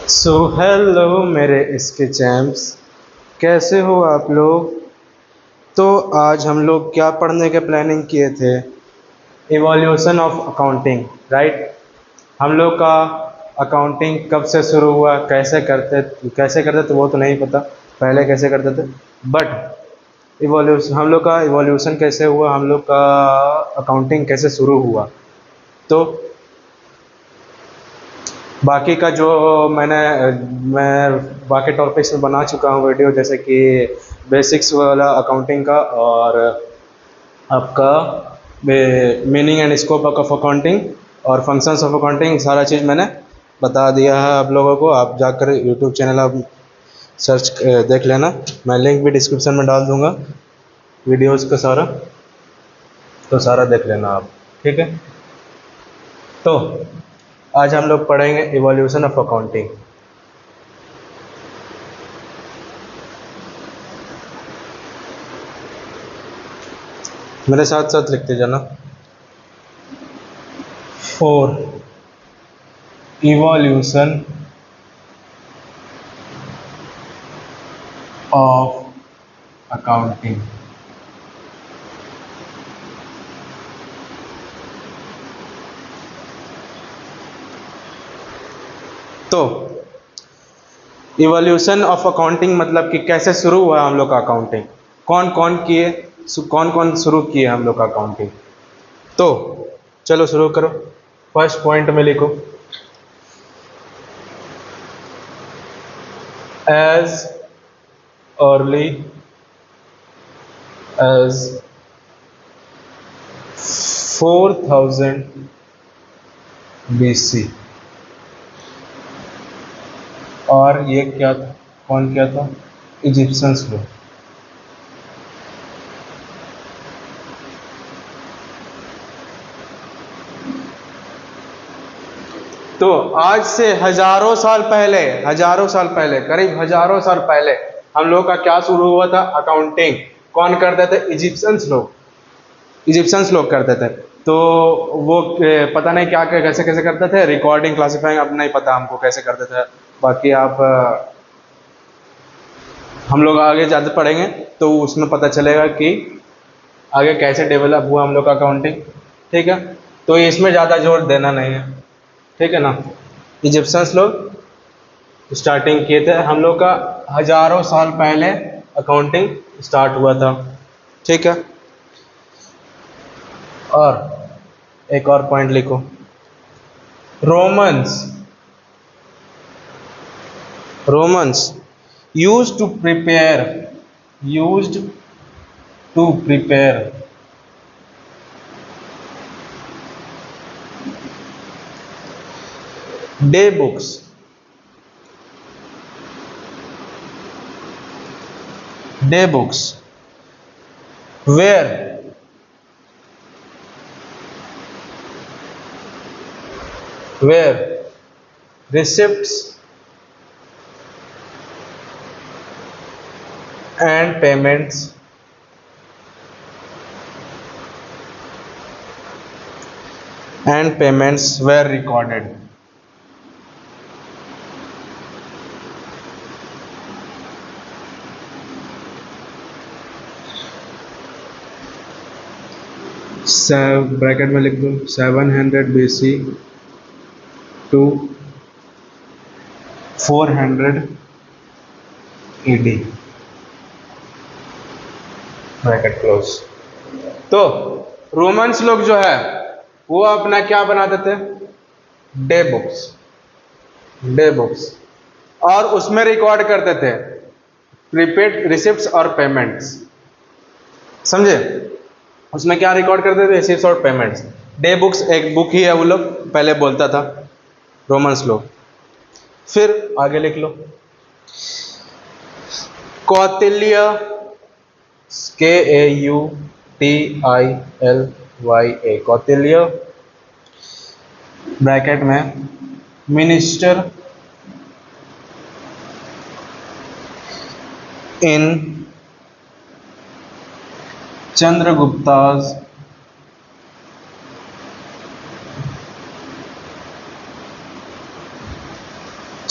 So hello मेरे इसके champs, कैसे हो आप लोग। तो आज हम लोग क्या पढ़ने के प्लानिंग किए थे? Evolution of accounting, right. हम लोग का अकाउंटिंग कब से शुरू हुआ, कैसे करते तो वो तो नहीं पता, पहले कैसे करते थे। बट इवोल्यूशन, हम लोग का इवोल्यूशन कैसे हुआ, हम लोग का अकाउंटिंग कैसे शुरू हुआ। तो बाकी का जो मैं बाकी टॉपिक्स में बना चुका हूँ वीडियो, जैसे कि बेसिक्स वाला अकाउंटिंग का, और आपका meaning and scope of accounting और फंक्शंस ऑफ अकाउंटिंग, सारा चीज़ मैंने बता दिया है आप लोगों को। आप जाकर यूट्यूब चैनल आप सर्च देख लेना, मैं लिंक भी डिस्क्रिप्शन में डाल दूँगा वीडियोज़ का सारा, तो सारा देख लेना आप, ठीक है। तो आज हम लोग पढ़ेंगे इवोल्यूशन ऑफ अकाउंटिंग। मेरे साथ साथ लिखते जाना। For evolution of accounting. तो इवोल्यूशन ऑफ अकाउंटिंग मतलब कि कैसे शुरू हुआ हम लोग का अकाउंटिंग, कौन कौन शुरू किए हम लोग का अकाउंटिंग। तो चलो शुरू करो। फर्स्ट पॉइंट में लिखो, एज अर्ली एज 4000 BC। और ये क्या था, कौन क्या था? इजिप्शियंस लोग। तो आज से हजारों साल पहले, करीब हजारों साल पहले हम लोग का क्या शुरू हुआ था? अकाउंटिंग। कौन करते थे? इजिप्शियंस लोग करते थे। तो वो पता नहीं क्या कैसे कैसे करते थे, रिकॉर्डिंग क्लासिफाइंग, अब नहीं पता हमको कैसे करते थे। बाकी आप हम लोग आगे ज़्यादा पढ़ेंगे तो उसमें पता चलेगा कि आगे कैसे डेवलप हुआ हम लोग का अकाउंटिंग, ठीक है। तो इसमें ज़्यादा जोर देना नहीं है, ठीक है ना। इजिप्शियंस लोग स्टार्टिंग किए थे, हम लोग का हजारों साल पहले अकाउंटिंग स्टार्ट हुआ था, ठीक है। और एक और पॉइंट लिखो, Romans Romans used to prepare day books where receipts and payments were recorded. Bracket में लिख दो 700 BC to 400 AD, bracket close. तो रोमन्स लोग जो है वो अपना क्या बनाते थे? डे बुक्स, और उसमें रिकॉर्ड करते थे प्रीपेड रिसिप्ट्स और पेमेंट्स, समझे। उसमें क्या रिकॉर्ड करते थे? रिसिप्ट्स और पेमेंट्स। डे बुक्स एक बुक ही है, वो लोग पहले बोलता था रोमन्स लोग। फिर आगे लिख लो, कौटिल्य, KAUTILYA, कौटिल्य ब्रैकेट में minister in Chandragupta's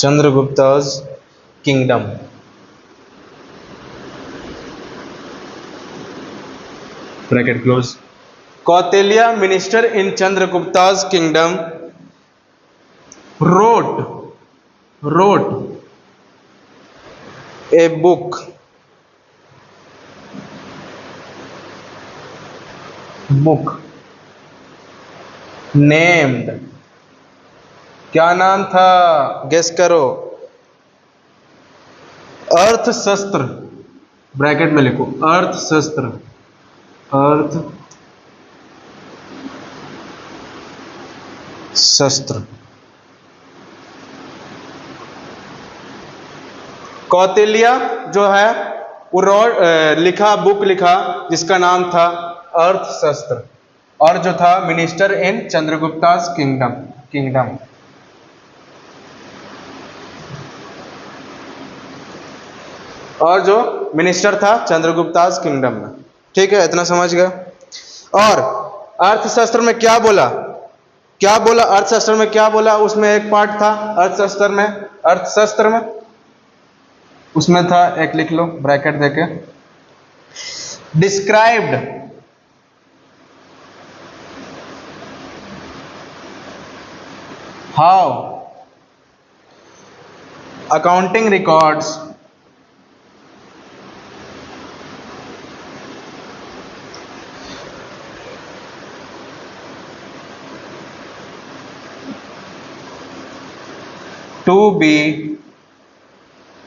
Chandragupta's kingdom. Bracket close. Kautilya, minister in Chandragupta's kingdom, wrote a book named, क्या नाम था, गेस करो, अर्थशास्त्र, ब्रैकेट में लिखो अर्थशास्त्र, अर्थशास्त्र। कौटिल्य जो है वो बुक लिखा जिसका नाम था अर्थशास्त्र, और जो था मिनिस्टर इन चंद्रगुप्ता's किंगडम। और जो मिनिस्टर था चंद्रगुप्ता's किंगडम में। ठीक है, इतना समझ गए। और अर्थशास्त्र में क्या बोला, अर्थशास्त्र में क्या बोला, उसमें एक पार्ट था अर्थशास्त्र में उसमें था, एक लिख लो ब्रैकेट देके, described how accounting records to be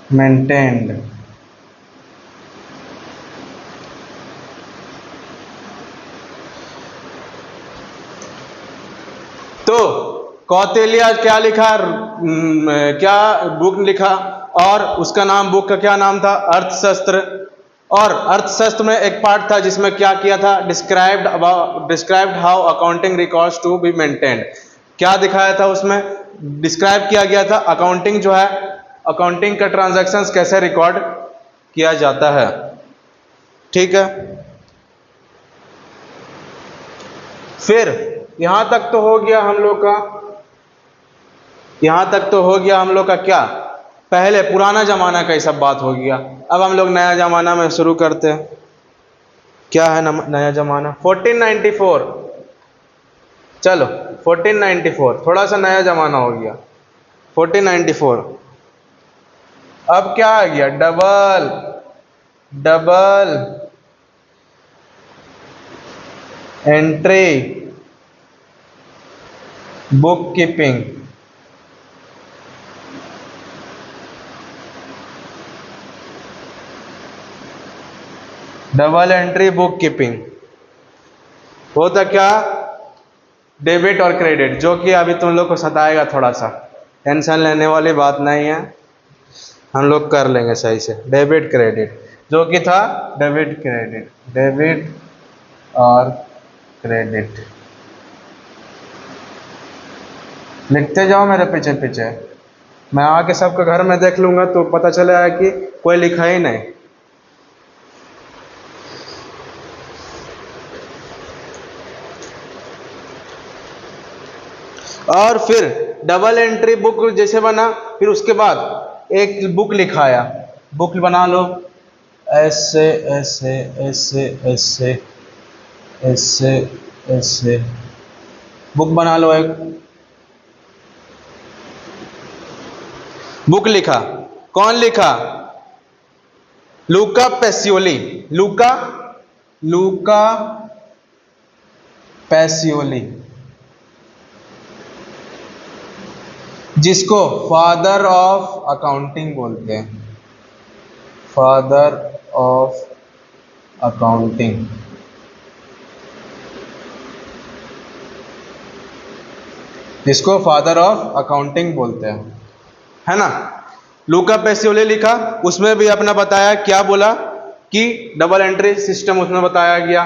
maintained. तो कौटिल्य क्या लिखा, क्या बुक लिखा, और उसका नाम, बुक का क्या नाम था, अर्थशास्त्र। और अर्थशास्त्र में एक पार्ट था जिसमें क्या किया था, described how accounting records to be maintained. क्या दिखाया था उसमें, डिस्क्राइब किया गया था अकाउंटिंग जो है, अकाउंटिंग का ट्रांजैक्शंस कैसे रिकॉर्ड किया जाता है। ठीक है, फिर यहां तक तो हो गया हम लोग का, क्या, पहले पुराना जमाना का ये सब बात हो गया। अब हम लोग नया जमाना में शुरू करते हैं। क्या है नया जमाना, 1494। चलो 1494, थोड़ा सा नया जमाना हो गया 1494। अब क्या आ गया, double entry book keeping. Double entry book keeping होता क्या, डेबिट और क्रेडिट, जो कि अभी तुम लोग को सताएगा थोड़ा सा, टेंशन लेने वाली बात नहीं है, हम लोग कर लेंगे सही से। डेबिट क्रेडिट जो कि था, डेबिट और क्रेडिट। लिखते जाओ मेरे पीछे पीछे, मैं आके सबके घर में देख लूंगा तो पता चलेगा कि कोई लिखा ही नहीं। और फिर डबल एंट्री बुक जैसे बना, फिर उसके बाद एक बुक लिखाया, बुक बना लो, ऐसे ऐसे ऐसे ऐसे ऐसे ऐसे बुक बना लो, एक बुक लिखा। कौन लिखा, लूका पैसियोली, जिसको फादर ऑफ अकाउंटिंग बोलते हैं, फादर ऑफ अकाउंटिंग। जिसको फादर ऑफ अकाउंटिंग बोलते हैं, है ना। लूका पैसियोली लिखा, उसमें भी अपना बताया, क्या बोला कि डबल एंट्री सिस्टम उसमें बताया गया।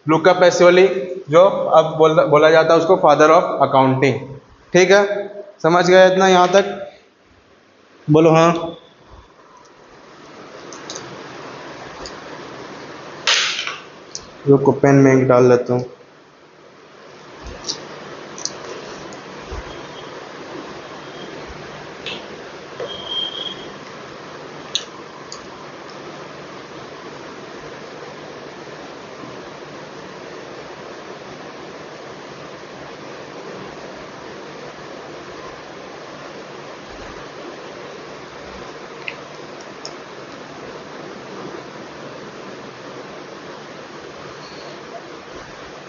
लूका पैसियोली जो अब बोला जाता है उसको फादर ऑफ अकाउंटिंग। ठीक है, समझ गए इतना यहां तक, बोलो हाँ। रुको पेन में इंक डाल लेता हूं।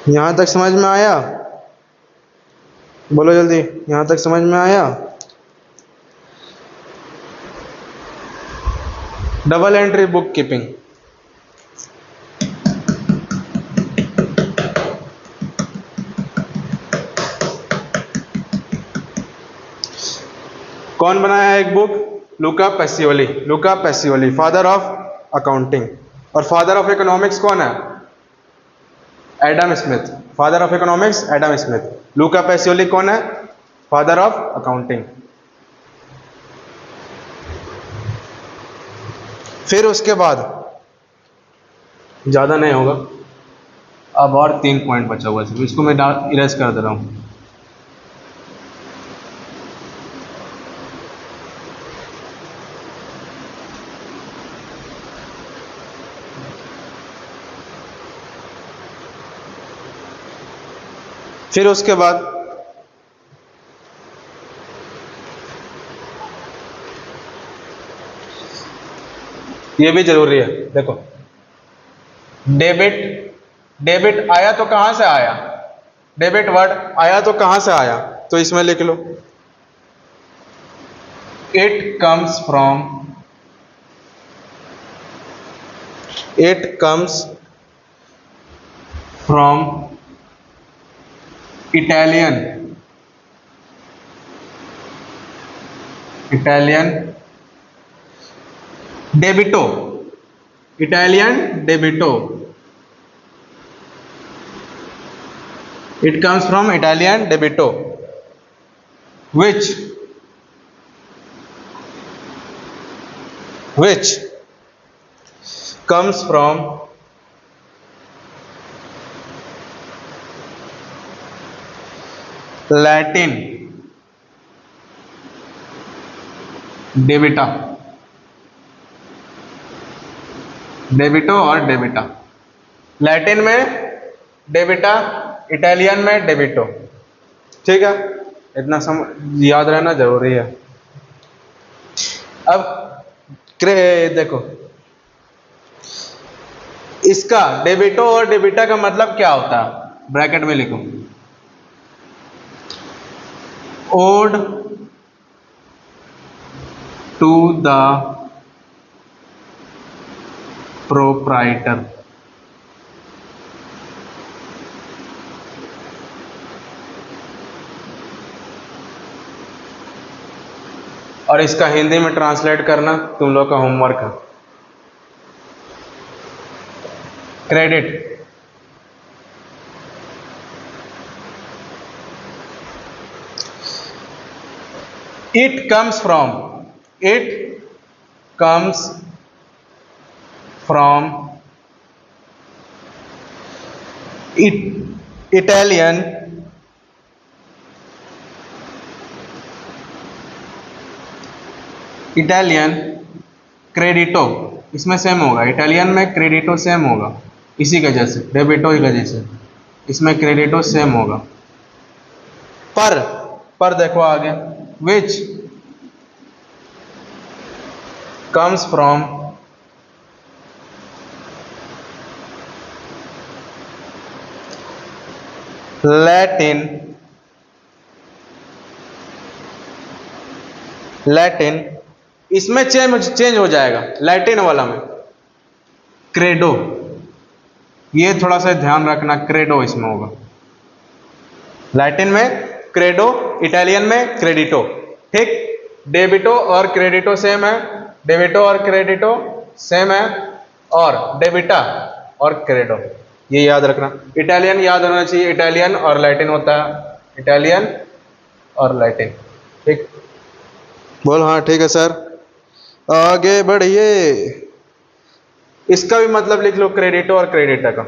यहाँ तक समझ में आया? बोलो जल्दी, यहाँ तक समझ में आया? Double entry bookkeeping. कौन बनाया एक book? Luca Pacioli. Luca Pacioli father of accounting. और फादर ऑफ इकोनॉमिक्स कौन है? Adam Smith. Father of economics Adam Smith. Luca Pacioli कौन है? Father of accounting. फिर उसके बाद ज्यादा नहीं होगा, अब और 3 पॉइंट बचा हुआ है, इसको मैं इरेज कर दे रहा हूं। फिर उसके बाद ये भी जरूरी है, देखो डेबिट। डेबिट आया तो कहां से आया? डेबिट वर्ड आया तो कहां से आया? तो इसमें लिख लो, it comes from Italian debito. Italian debito. It comes from Italian debito which comes from Latin debita. Debito और डेबिटा, लैटिन में डेबिटा, इटालियन में डेबिटो। ठीक है, इतना याद रहना जरूरी है। अब देखो, इसका डेबिटो और डेबिटा का मतलब क्या होता है? ब्रैकेट में लिखो, ओड टू द प्रोप्राइटर। और इसका हिंदी में ट्रांसलेट करना तुम लोग का होमवर्क है। Credit, it comes from Italian क्रेडिटो। इसमें सेम होगा, इटालियन में क्रेडिटो सेम होगा, इसी का जैसे डेबिटो का जैसे इसमें क्रेडिटो सेम होगा। पर देखो आगे, which comes from लैटिन। इसमें चेंज हो जाएगा, लैटिन वाला में क्रेडो। ये थोड़ा सा ध्यान रखना, क्रेडो इसमें होगा। लैटिन में क्रेडो, इटालियन में क्रेडिटो। ठीक, डेबिटो और क्रेडिटो सेम है, डेबिटो और क्रेडिटो सेम है, और डेबिटा और क्रेडो ये याद रखना। इटालियन याद होना चाहिए, इटालियन और लैटिन होता है, इटालियन और लैटिन। ठीक, बोल हाँ ठीक है सर। आगे बढ़िए, इसका भी मतलब लिख लो, क्रेडिटो और क्रेडिटा का।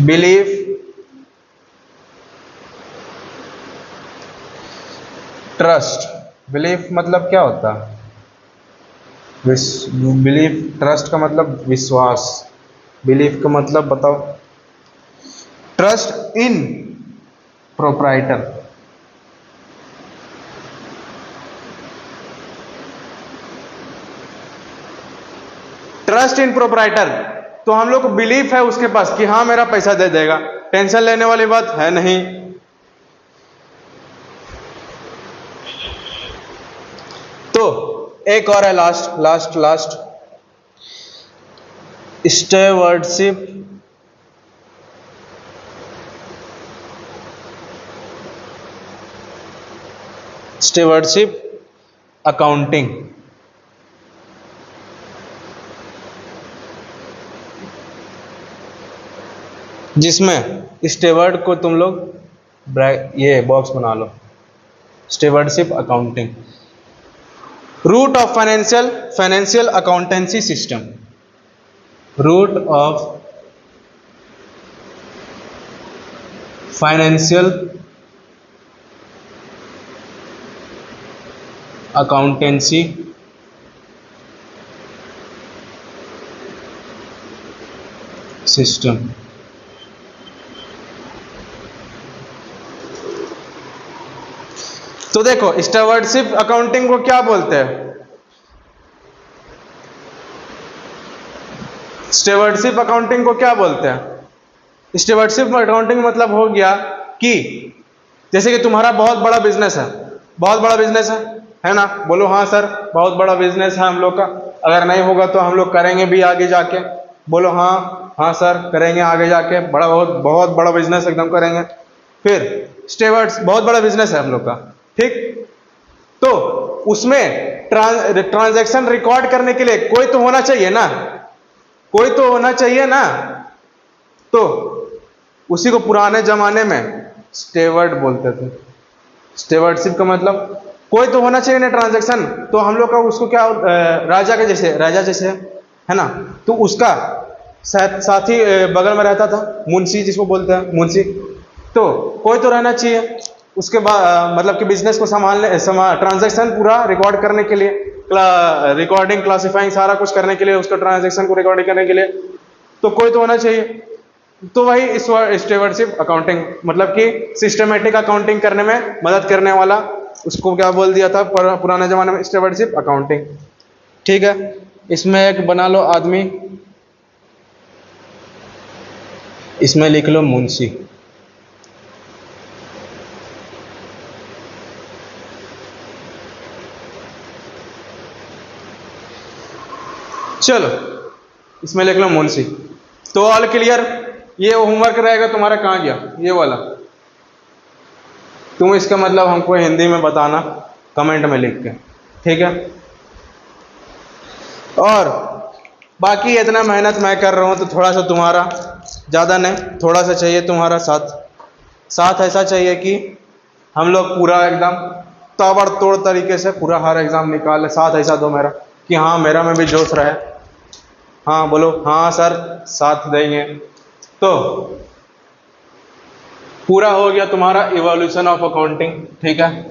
Believe, trust. बिलीफ मतलब क्या होता है? बिलीफ, ट्रस्ट का मतलब विश्वास। बिलीफ का मतलब बताओ? Trust in proprietor. Trust in proprietor तो हम लोग को बिलीफ है उसके पास कि हाँ मेरा पैसा दे देगा, टेंशन लेने वाली बात है नहीं। तो एक और है last last last, stewardship accounting. जिसमें स्टेवर्ड को तुम लोग ये बॉक्स बना लो, stewardship accounting, root of financial accountancy system, root of financial accountancy system. तो देखो स्टेवर्डशिप अकाउंटिंग को क्या बोलते हैं? स्टेवर्डशिप अकाउंटिंग को क्या बोलते हैं? स्टेवर्डशिप अकाउंटिंग मतलब हो गया कि जैसे कि तुम्हारा बहुत बड़ा बिजनेस है, बहुत बड़ा बिजनेस है ना? बोलो हाँ सर, बहुत बड़ा बिजनेस है हम लोग का, अगर नहीं होगा तो हम लोग करेंगे भी आगे जाके। बोलो हाँ हाँ सर, करेंगे आगे जाके, बड़ा बहुत बड़ा बिजनेस एकदम करेंगे। फिर स्टेवर्ड्स बहुत बड़ा बिजनेस है हम लोग का, ठीक? तो उसमें ट्रांजैक्शन रिकॉर्ड करने के लिए कोई तो होना चाहिए ना, कोई तो होना चाहिए ना। तो उसी को पुराने जमाने में स्टेवर्ड बोलते थे। स्टेवर्डशिप का मतलब कोई तो होना चाहिए ना ट्रांजैक्शन। तो हम लोग का उसको क्या, राजा जैसे है ना, तो उसका साथी बगल में रहता था, मुंशी जिसको बोलते हैं मुंशी। तो कोई तो रहना चाहिए उसके बाद, मतलब कि बिजनेस को संभालने, ट्रांजैक्शन पूरा रिकॉर्ड करने के लिए, रिकॉर्डिंग क्लासिफाइंग सारा कुछ करने के लिए, उसका ट्रांजैक्शन को रिकॉर्डिंग करने के लिए तो कोई तो होना चाहिए। तो वही स्टेवर्डशिप अकाउंटिंग, मतलब कि सिस्टमेटिक अकाउंटिंग करने में मदद करने वाला, उसको क्या बोल दिया था पुराने जमाने में? स्टेवर्डशिप अकाउंटिंग, ठीक है? इसमें एक बना लो आदमी, इसमें लिख लो मुंशी। चलो इसमें लिख लो मुंशी। तो ऑल क्लियर? ये होमवर्क रहेगा तुम्हारा, कहाँ गया ये वाला? तुम इसका मतलब हमको हिंदी में बताना कमेंट में लिख के, ठीक है? और बाकी इतना मेहनत मैं कर रहा हूँ तो थोड़ा सा तुम्हारा, ज़्यादा नहीं, थोड़ा सा चाहिए तुम्हारा साथ ऐसा चाहिए कि हम लोग पूरा एकदम ताबड़तोड़ तरीके से पूरा हर एग्ज़ाम निकाले। साथ ऐसा दो मेरा कि हाँ मेरा में भी जोश रहे। हाँ बोलो हाँ सर, साथ देंगे। तो पूरा हो गया तुम्हारा इवोल्यूशन ऑफ अकाउंटिंग, ठीक है?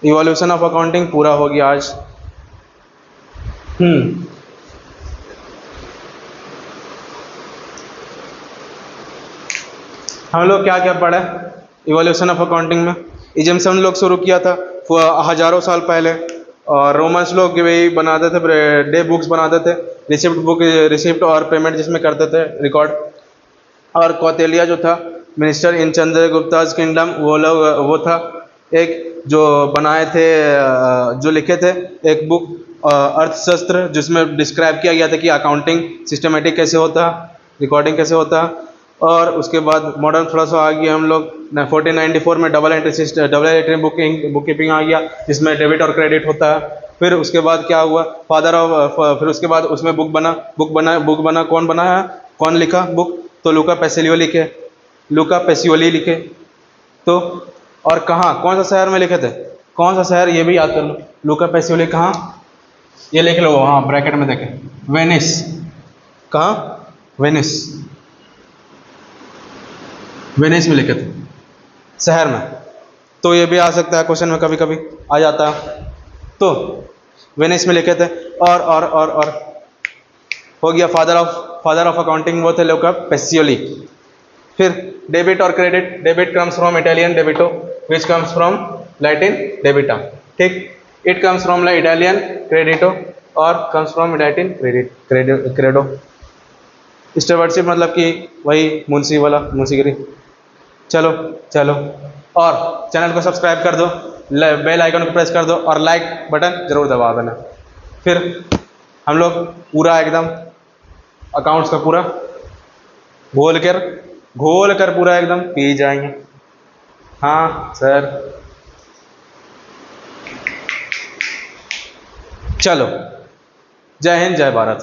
इवोल्यूशन ऑफ अकाउंटिंग पूरा हो गया आज। हम लोग क्या क्या पढ़े इवोल्यूशन ऑफ अकाउंटिंग में? इजिप्शियन लोग शुरू किया था हजारों साल पहले, और रोमन्स लोग वही बनाते थे, डे बुक्स बनाते थे, रिसिप्ट और पेमेंट जिसमें करते थे रिकॉर्ड। और कौटिल्य जो था मिनिस्टर इन चंद्रगुप्ताज किंगडम, वो था एक जो बनाए थे, जो लिखे थे एक बुक अर्थशास्त्र, जिसमें डिस्क्राइब किया गया था कि अकाउंटिंग सिस्टमेटिक कैसे होता, रिकॉर्डिंग कैसे होता। और उसके बाद मॉडर्न थोड़ा सा आ गया हम लोग 1494 में डबल एंट्री बुक कीपिंग आ गया, जिसमें डेबिट और क्रेडिट होता है। फिर उसके बाद क्या हुआ, फिर उसके बाद उसमें बुक बना कौन बना है, कौन लिखा बुक? तो लूका पेसियोली लिखे। तो और कहाँ, कौन सा शहर में लिखे थे, कौन सा शहर ये भी याद कर लो। लूका पेसियोली कहाँ, ये लिख लो, हाँ ब्रैकेट में देखें, वेनिस। कहाँ? वेनिस में लिखे थे, शहर में। तो ये भी आ सकता है क्वेश्चन में, कभी कभी आ जाता है। तो वेनिस में लिखे थे। और हो गया फादर ऑफ अकाउंटिंग, वो थे लूका पेसियोली। फिर डेबिट और credit, debit comes from Italian debito which comes from Latin debita, ठीक? It comes from Italian credito और comes from Latin credo. Stewardship मतलब कि वही मुंशी वाला, मुंशीगिरी। चलो चलो, और चैनल को सब्सक्राइब कर दो, बेल आइकन को प्रेस कर दो और लाइक बटन जरूर दबा देना। फिर हम लोग पूरा एकदम अकाउंट्स का पूरा घोल कर पूरा एकदम पी जाएंगे। हाँ सर, चलो, जय हिंद जय भारत।